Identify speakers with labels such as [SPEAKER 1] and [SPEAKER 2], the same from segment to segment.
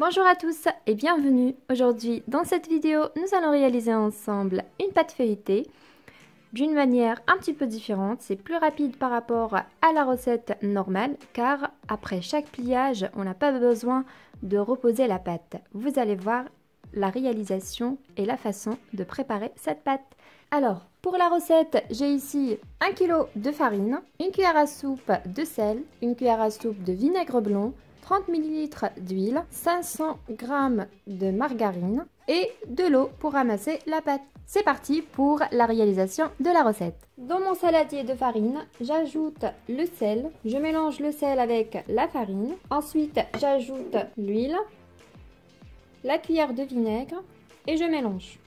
[SPEAKER 1] Bonjour à tous et bienvenue. Aujourd'hui dans cette vidéo nous allons réaliser ensemble une pâte feuilletée d'une manière un petit peu différente. C'est plus rapide par rapport à la recette normale car après chaque pliage on n'a pas besoin de reposer la pâte. Vous allez voir la réalisation et la façon de préparer cette pâte. Alors pour la recette j'ai ici 1 kg de farine, une cuillère à soupe de sel, une cuillère à soupe de vinaigre blanc, 30 ml d'huile, 500 g de margarine et de l'eau pour ramasser la pâte. C'est parti pour la réalisation de la recette. Dans mon saladier de farine, j'ajoute le sel. Je mélange le sel avec la farine. Ensuite, j'ajoute l'huile, la cuillère de vinaigre et je mélange.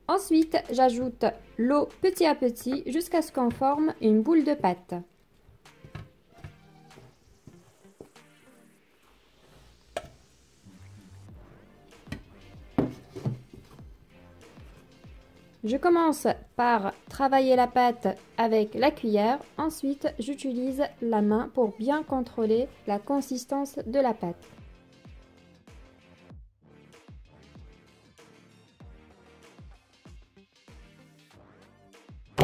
[SPEAKER 1] Ensuite, j'ajoute l'eau petit à petit jusqu'à ce qu'on forme une boule de pâte. Je commence par travailler la pâte avec la cuillère. Ensuite, j'utilise la main pour bien contrôler la consistance de la pâte.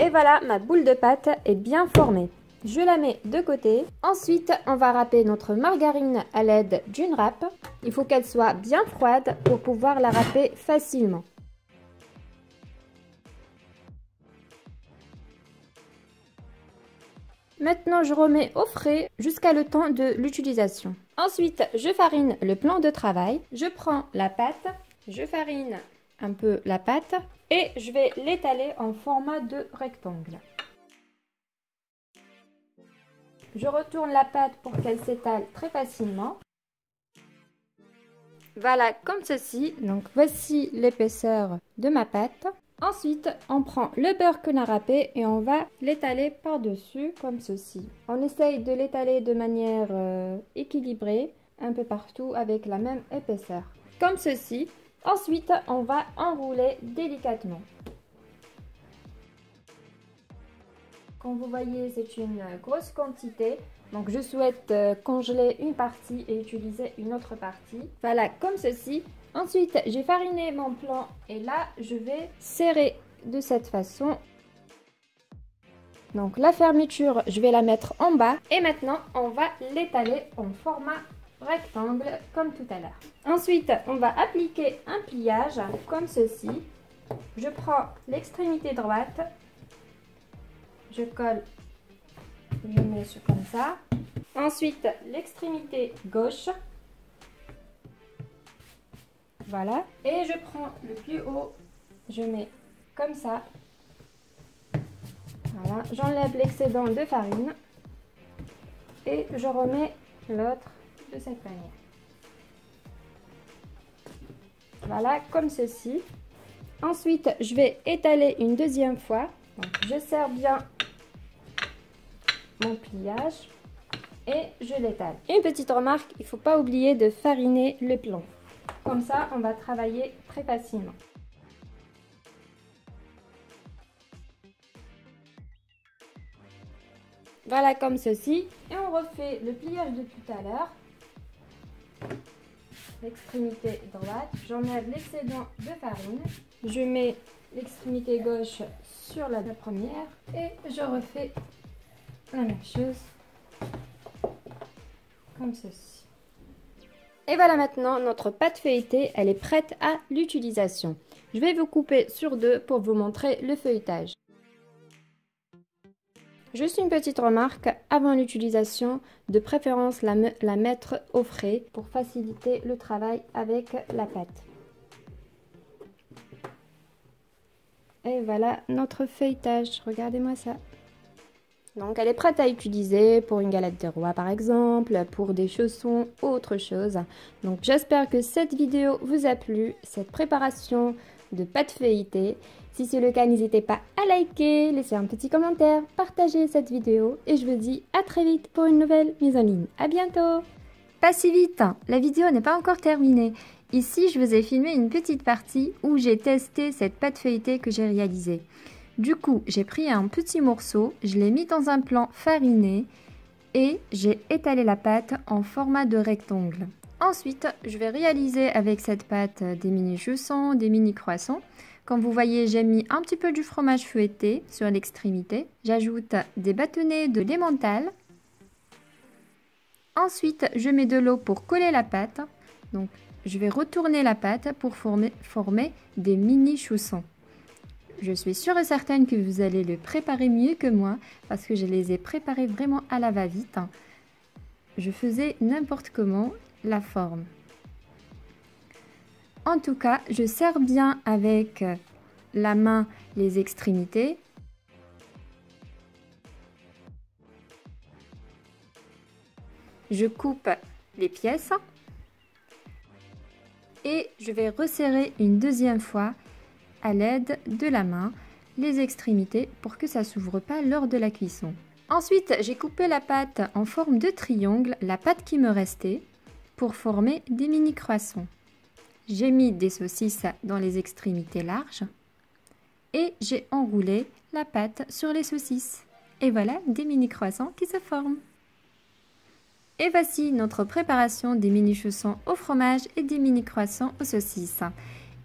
[SPEAKER 1] Et voilà, ma boule de pâte est bien formée. Je la mets de côté. Ensuite, on va râper notre margarine à l'aide d'une râpe. Il faut qu'elle soit bien froide pour pouvoir la râper facilement. Maintenant, je remets au frais jusqu'à le temps de l'utilisation. Ensuite, je farine le plan de travail. Je prends la pâte, je farine un peu la pâte et je vais l'étaler en format de rectangle. Je retourne la pâte pour qu'elle s'étale très facilement. Voilà, comme ceci. Donc voici l'épaisseur de ma pâte. Ensuite, on prend le beurre qu'on a râpé et on va l'étaler par-dessus comme ceci. On essaye de l'étaler de manière équilibrée, un peu partout avec la même épaisseur. Comme ceci. Ensuite, on va enrouler délicatement. Comme vous voyez, c'est une grosse quantité. Donc, je souhaite congeler une partie et utiliser une autre partie. Voilà, comme ceci. Ensuite, j'ai fariné mon plan et là, je vais serrer de cette façon. Donc, la fermeture, je vais la mettre en bas. Et maintenant, on va l'étaler en format rectangle comme tout à l'heure. Ensuite, on va appliquer un pliage comme ceci. Je prends l'extrémité droite, je colle, je mets comme ça. Ensuite, l'extrémité gauche, voilà. Et je prends le plus haut, je mets comme ça. Voilà, j'enlève l'excédent de farine et je remets l'autre de cette manière. Voilà, comme ceci. Ensuite, je vais étaler une deuxième fois. Donc, je serre bien mon pliage et je l'étale. Une petite remarque, il ne faut pas oublier de fariner le plan. Comme ça, on va travailler très facilement. Voilà, comme ceci. Et on refait le pliage de tout à l'heure. L'extrémité droite, j'enlève l'excédent de farine, je mets l'extrémité gauche sur la première et je refais la même chose comme ceci. Et voilà, maintenant notre pâte feuilletée, elle est prête à l'utilisation. Je vais vous couper sur deux pour vous montrer le feuilletage. Juste une petite remarque, avant l'utilisation, de préférence la mettre au frais pour faciliter le travail avec la pâte. Et voilà notre feuilletage, regardez-moi ça. Donc elle est prête à utiliser pour une galette des rois par exemple, pour des chaussons ou autre chose. Donc j'espère que cette vidéo vous a plu, cette préparation de pâte feuilletée. Si c'est le cas, n'hésitez pas à liker, laisser un petit commentaire, partager cette vidéo et je vous dis à très vite pour une nouvelle mise en ligne. À bientôt! Pas si vite, la vidéo n'est pas encore terminée. Ici, je vous ai filmé une petite partie où j'ai testé cette pâte feuilletée que j'ai réalisée. Du coup, j'ai pris un petit morceau, je l'ai mis dans un plan fariné et j'ai étalé la pâte en format de rectangle. Ensuite, je vais réaliser avec cette pâte des mini chaussons, des mini croissants. Comme vous voyez, j'ai mis un petit peu du fromage fouetté sur l'extrémité. J'ajoute des bâtonnets de l'emmental. Ensuite, je mets de l'eau pour coller la pâte. Donc, je vais retourner la pâte pour former des mini chaussons. Je suis sûre et certaine que vous allez le préparer mieux que moi parce que je les ai préparés vraiment à la va-vite. Je faisais n'importe comment la forme. En tout cas, je serre bien avec la main les extrémités. Je coupe les pièces et je vais resserrer une deuxième fois à l'aide de la main les extrémités pour que ça ne s'ouvre pas lors de la cuisson. Ensuite, j'ai coupé la pâte en forme de triangle, la pâte qui me restait, pour former des mini croissants. J'ai mis des saucisses dans les extrémités larges et j'ai enroulé la pâte sur les saucisses. Et voilà des mini croissants qui se forment. Et voici notre préparation des mini chaussons au fromage et des mini croissants aux saucisses.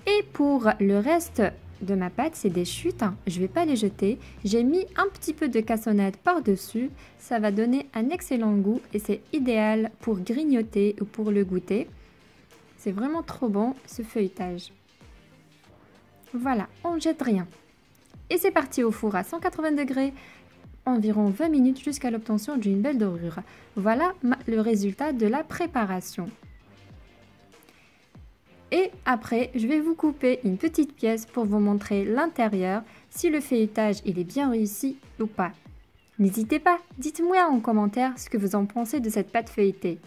[SPEAKER 1] Et pour le reste de ma pâte, c'est des chutes, je ne vais pas les jeter. J'ai mis un petit peu de cassonade par-dessus, ça va donner un excellent goût et c'est idéal pour grignoter ou pour le goûter. C'est vraiment trop bon ce feuilletage. Voilà, on ne jette rien. Et c'est parti au four à 180 degrés, environ 20 minutes jusqu'à l'obtention d'une belle dorure. Voilà le résultat de la préparation. Et après, je vais vous couper une petite pièce pour vous montrer l'intérieur, si le feuilletage il est bien réussi ou pas. N'hésitez pas, dites-moi en commentaire ce que vous en pensez de cette pâte feuilletée.